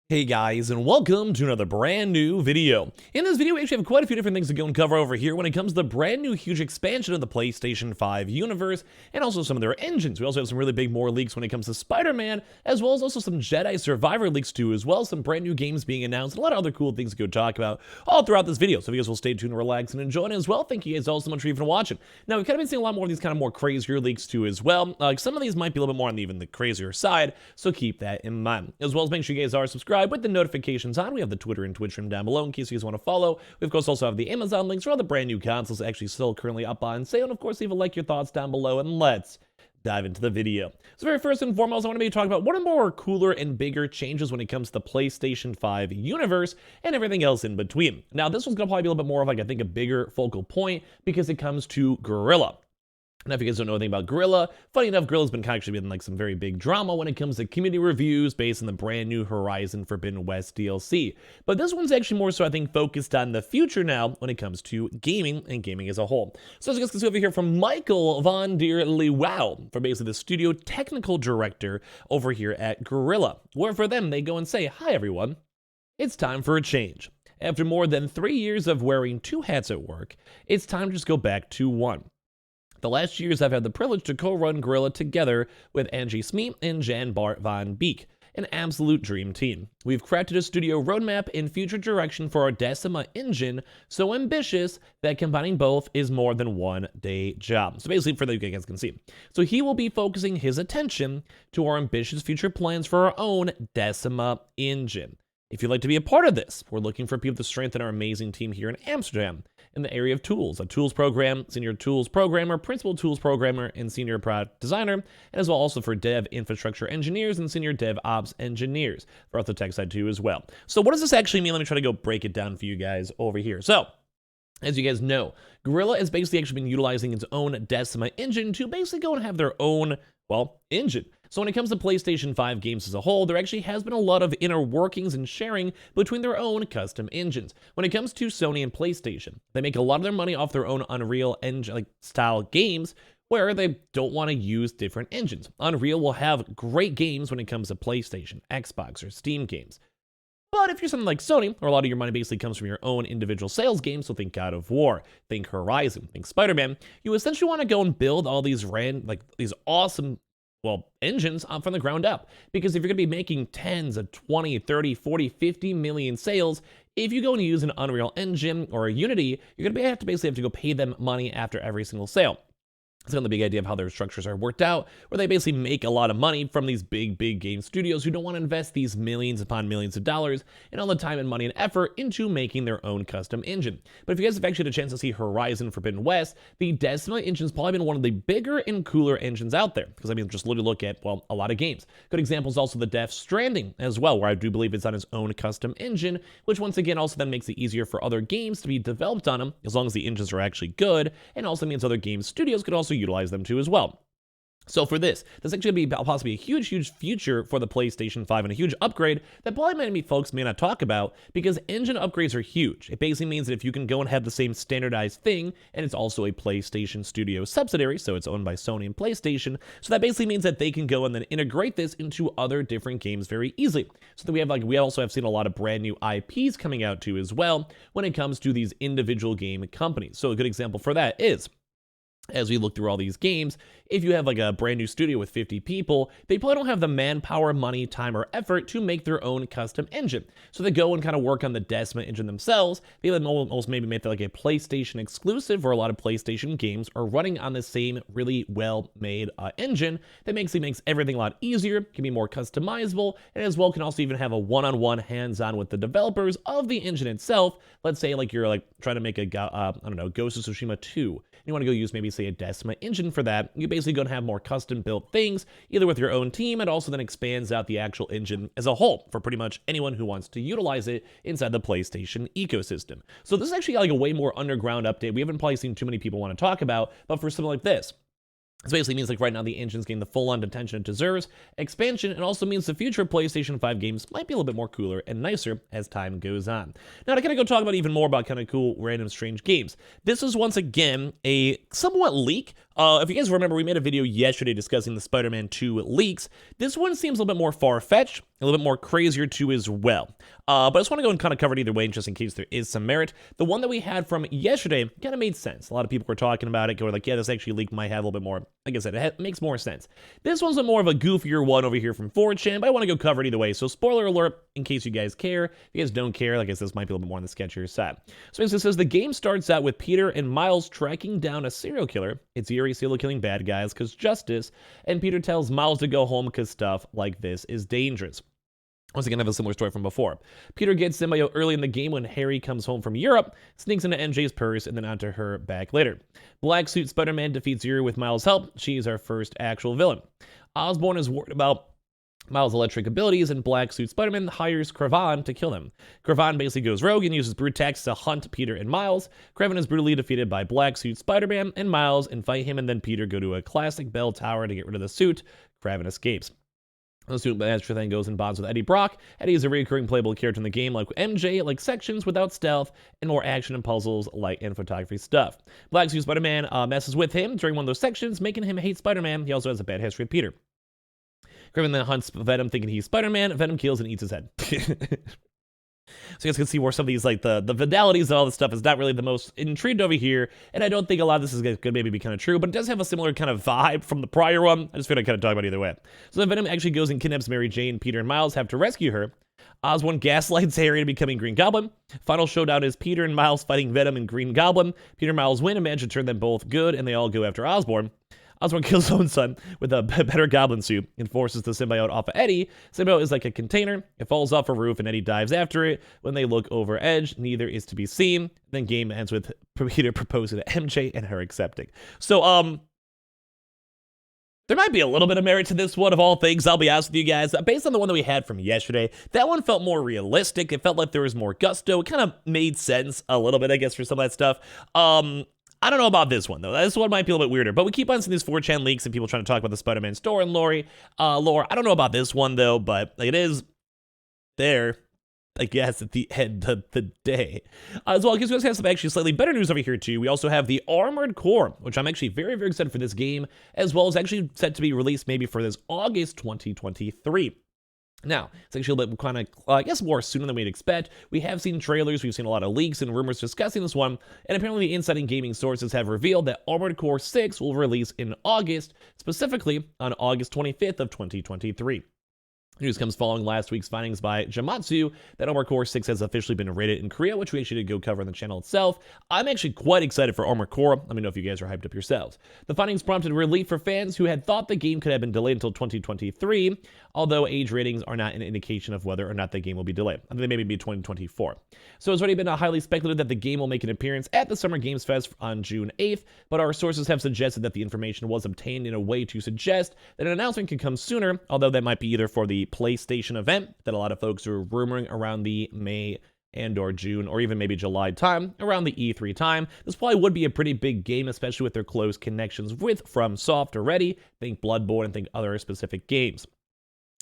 Hey guys, and welcome to another brand new video. In this video, we actually have quite a few different things to go and cover over here when it comes to the brand new huge expansion of the PlayStation 5 universe, and also some of their engines. We also have some really big more leaks when it comes to Spider-Man, as well as also some Jedi Survivor leaks too, as well as some brand new games being announced, and a lot of other cool things to go talk about all throughout this video. So if you guys will stay tuned, relax, and enjoy it as well. Thank you guys all so much for even watching. Now, we've kind of been seeing a lot more of these kind of more crazier leaks too as well. Some of these might be a little bit more on even the crazier side, so keep that in mind. As well as make sure you guys are subscribed with the notifications on. We have the Twitter and Twitch stream down below in case you guys want to follow. We of course also have the Amazon links for all the brand new consoles actually still currently up on sale. And of course, leave a like, your thoughts down below, and let's dive into the video. So very first and foremost, I want to be talking about what are more cooler and bigger changes when it comes to the PlayStation 5 universe and everything else in between. Now, this one's going to probably be a little bit more of like, I think, a bigger focal point because it comes to Guerrilla. Now, if you guys don't know anything about Guerrilla, funny enough, Guerrilla's been actually been like some very big drama when it comes to community reviews based on the brand new Horizon Forbidden West DLC. But this one's actually more so, I think, focused on the future now when it comes to gaming and gaming as a whole. So as you guys can see over here from Michael von der Leeuw, for basically the studio technical director over here at Guerrilla, where for them, they go and say, "Hi everyone, it's time for a change. After more than 3 years of wearing 2 hats at work, it's time to just go back to 1. The last years, I've had the privilege to co-run Guerrilla together with Angie Smee and Jan Bart van Beek, an absolute dream team. We've crafted a studio roadmap and future direction for our Decima engine, so ambitious that combining both is more than one day job." So basically, for the you guys can see. So he will be focusing his attention to our ambitious future plans for our own Decima engine. If you'd like to be a part of this, we're looking for people to strengthen our amazing team here in Amsterdam in the area of tools, a tools program, senior tools programmer, principal tools programmer, and senior product designer, and as well also for dev infrastructure engineers and senior dev ops engineers for the tech side too as well. So what does this actually mean? Let me try to go break it down for you guys over here. So, as you guys know, Guerrilla has basically actually been utilizing its own Decima engine to basically go and have their own, well, engine. So when it comes to PlayStation 5 games as a whole, there actually has been a lot of inner workings and sharing between their own custom engines. When it comes to Sony and PlayStation, they make a lot of their money off their own Unreal engine, like style games, where they don't want to use different engines. Unreal will have great games when it comes to PlayStation, Xbox, or Steam games. But if you're something like Sony, where a lot of your money basically comes from your own individual sales games, so think God of War, think Horizon, think Spider-Man, you essentially want to go and build all these these awesome, well, engines from the ground up. Because if you're going to be making tens of 20, 30, 40, 50 million sales, if you go and use an Unreal Engine or a Unity, you're going to have to go pay them money after every single sale. It's kind of the big idea of how their structures are worked out, where they basically make a lot of money from these big game studios who don't want to invest these millions upon millions of dollars and all the time and money and effort into making their own custom engine. But if you guys have actually had a chance to see Horizon Forbidden West, the Decima engine's probably been one of the bigger and cooler engines out there. Because I mean, just literally look at, well, a lot of games. Good example is also the Death Stranding as well, where I do believe it's on its own custom engine, which once again also then makes it easier for other games to be developed on them, as long as the engines are actually good, and also means other game studios could also utilize them too as well. So for this actually going to be possibly a huge future for the PlayStation 5 and a huge upgrade that probably many folks may not talk about, because engine upgrades are huge. It basically means that if you can go and have the same standardized thing, and it's also a PlayStation Studio subsidiary, so it's owned by Sony and PlayStation, so that basically means that they can go and then integrate this into other different games very easily. So that we also have seen a lot of brand new IPs coming out too as well when it comes to these individual game companies. So a good example for that is, as we look through all these games, if you have like a brand new studio with 50 people, they probably don't have the manpower, money, time, or effort to make their own custom engine. So they go and kind of work on the Decima engine themselves. They almost maybe make that like a PlayStation exclusive, where a lot of PlayStation games are running on the same really well-made engine that makes everything a lot easier, can be more customizable, and as well can also even have a one-on-one hands-on with the developers of the engine itself. Let's say like you're like trying to make a, Ghost of Tsushima 2. You want to go use maybe say a Decima engine for that. You basically going to have more custom built things, either with your own team, and also then expands out the actual engine as a whole for pretty much anyone who wants to utilize it inside the PlayStation ecosystem. So this is actually like a way more underground update we haven't probably seen too many people want to talk about, but for something like this, this basically means like right now the engine's getting the full-on attention it deserves. Expansion, and also means the future PlayStation 5 games might be a little bit more cooler and nicer as time goes on. Now to kind of go talk about even more about kind of cool, random, strange games. This is once again a somewhat leak If you guys remember, we made a video yesterday discussing the Spider-Man 2 leaks. This one seems a little bit more far-fetched, a little bit more crazier too as well. But I just want to go and kind of cover it either way, just in case there is some merit. The one that we had from yesterday kind of made sense. A lot of people were talking about it, going like, yeah, this actually leak might have a little bit more. Like I said, it makes more sense. This one's a more of a goofier one over here from 4chan, but I want to go cover it either way. So spoiler alert, in case you guys care. If you guys don't care, like I said, this might be a little bit more on the sketchier side. So it says, the game starts out with Peter and Miles tracking down a serial killer. It's eerie serial killing bad guys because justice, and Peter tells Miles to go home because stuff like this is dangerous. Once again, I have a similar story from before. Peter gets symbiote early in the game when Harry comes home from Europe, sneaks into MJ's purse, and then onto her back later. Black Suit Spider-Man defeats Yuri with Miles' help. She's our first actual villain. Osborn is worried about Miles' electric abilities, and Black Suit Spider-Man hires Kraven to kill him. Kraven basically goes rogue and uses brute attacks to hunt Peter and Miles. Kraven is brutally defeated by Black Suit Spider-Man and Miles and fight him, and then Peter go to a classic bell tower to get rid of the suit. Kraven escapes. The suit master then goes and bonds with Eddie Brock. Eddie is a recurring playable character in the game, like MJ, like sections without stealth, and more action and puzzles like and photography stuff. Black Suit Spider-Man messes with him during one of those sections, making him hate Spider-Man. He also has a bad history with Peter. Kraven then hunts Venom thinking he's Spider-Man. Venom kills and eats his head. So you guys can see where some of these, like the modalities and all this stuff is not really the most intrigued over here, and I don't think a lot of this is going to maybe be kind of true, but it does have a similar kind of vibe from the prior one. I just figured I'd kind of talk about it either way. So then Venom actually goes and kidnaps Mary Jane. Peter and Miles have to rescue her. Osborn gaslights Harry into becoming Green Goblin. Final showdown is Peter and Miles fighting Venom and Green Goblin. Peter and Miles win and manage to turn them both good, and they all go after Osborn. Osborn kills his own son with a better goblin suit and forces the symbiote off of Eddie. Symbiote is like a container. It falls off a roof and Eddie dives after it. When they look over edge, neither is to be seen. Then game ends with Peter proposing to MJ and her accepting. So, there might be a little bit of merit to this one of all things, I'll be honest with you guys. Based on the one that we had from yesterday, that one felt more realistic. It felt like there was more gusto. It kind of made sense a little bit, I guess, for some of that stuff. I don't know about this one, though. This one might be a little bit weirder, but we keep on seeing these 4chan leaks and people trying to talk about the Spider-Man store and lore. I don't know about this one, though, but it is there, I guess, at the end of the day. As well, because we also have some actually slightly better news over here, too. We also have the Armored Core, which I'm actually very, very excited for this game, as well as actually set to be released maybe for this August 2023. Now, it's actually a bit kind of, I guess, more sooner than we'd expect. We have seen trailers, we've seen a lot of leaks and rumors discussing this one, and apparently the inside gaming sources have revealed that Armored Core 6 will release in August, specifically on August 25th of 2023. News comes following last week's findings by Jamatsu that Armored Core 6 has officially been rated in Korea, which we actually did go cover on the channel itself. I'm actually quite excited for Armored Core. Let me know if you guys are hyped up yourselves. The findings prompted relief for fans who had thought the game could have been delayed until 2023, although age ratings are not an indication of whether or not the game will be delayed. I think they maybe be 2024. So it's already been highly speculated that the game will make an appearance at the Summer Games Fest on June 8th, but our sources have suggested that the information was obtained in a way to suggest that an announcement could come sooner, although that might be either for the PlayStation event that a lot of folks are rumoring around the May and or June or even maybe July time, around the E3 time. This probably would be a pretty big game, especially with their close connections with FromSoft already. Think Bloodborne and think other specific games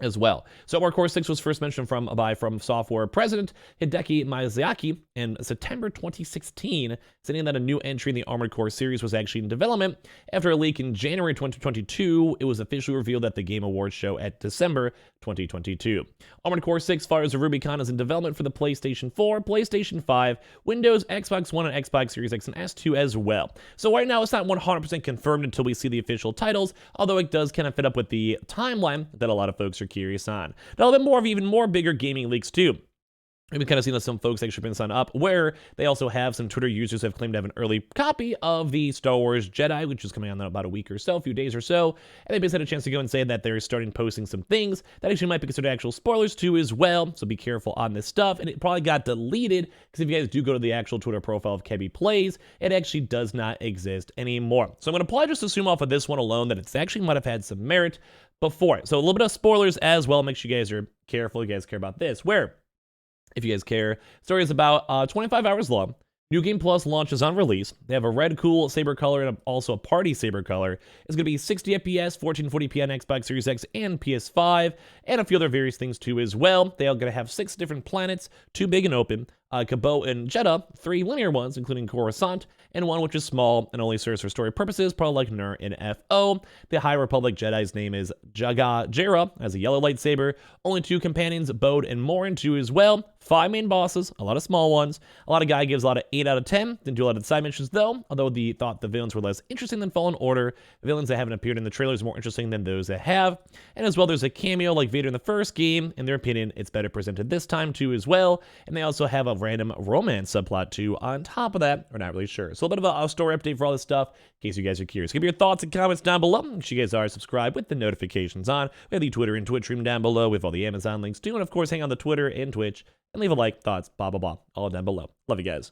as well. So Armored Core 6 was first mentioned by From Software president Hideki Miyazaki in September 2016, saying that a new entry in the Armored Core series was actually in development. After a leak in January 2022, it was officially revealed at the Game Awards show at December 2022. Armored Core 6 Fires of Rubicon is in development for the PlayStation 4, PlayStation 5, Windows, Xbox One, and Xbox Series X and S2 as well. So right now it's not 100% confirmed until we see the official titles, although it does kind of fit up with the timeline that a lot of folks are curious on. Now, a bit more of even more bigger gaming leaks too. We've kind of seen that some folks actually been signed up, where they also have some Twitter users who have claimed to have an early copy of the Star Wars Jedi, which is coming out in about a week or so, a few days or so, and they basically had a chance to go and say that they're starting posting some things that actually might be considered actual spoilers too as well, so be careful on this stuff, and it probably got deleted, because if you guys do go to the actual Twitter profile of Kebby Plays, it actually does not exist anymore. So I'm going to probably just assume off of this one alone that it's actually might have had some merit before it. So a little bit of spoilers as well, make sure you guys are careful, you guys care about this, where if you guys care, the story is about 25 hours long. New Game Plus launches on release. They have a red cool saber color and also a party saber color. It's going to be 60 FPS, 1440p on Xbox Series X and PS5, and a few other various things too as well. They are going to have 6 different planets, 2 big and open, Cabot and Jeddah, 3 linear ones, including Coruscant, and 1 which is small and only serves for story purposes, probably like Nur in FO. The High Republic Jedi's name is Jera, has a yellow lightsaber. Only 2 companions, Bode and Morin, 2 as well. 5 main bosses, a lot of small ones. A lot of guy gives a lot of 8 out of 10. Didn't do a lot of side missions though, although thought the villains were less interesting than Fallen Order. The villains that haven't appeared in the trailers are more interesting than those that have. And as well, there's a cameo like Vader in the first game. In their opinion, it's better presented this time too as well. And they also have a random romance subplot too on top of that. We're not really sure. So a little bit of a story update for all this stuff, in case you guys are curious. Give me your thoughts and comments down below. Make sure you guys are subscribed with the notifications on. We have the Twitter and Twitch stream down below with all the Amazon links too. And of course, hang on the Twitter and Twitch and leave a like, thoughts, blah, blah, blah, all down below. Love you guys.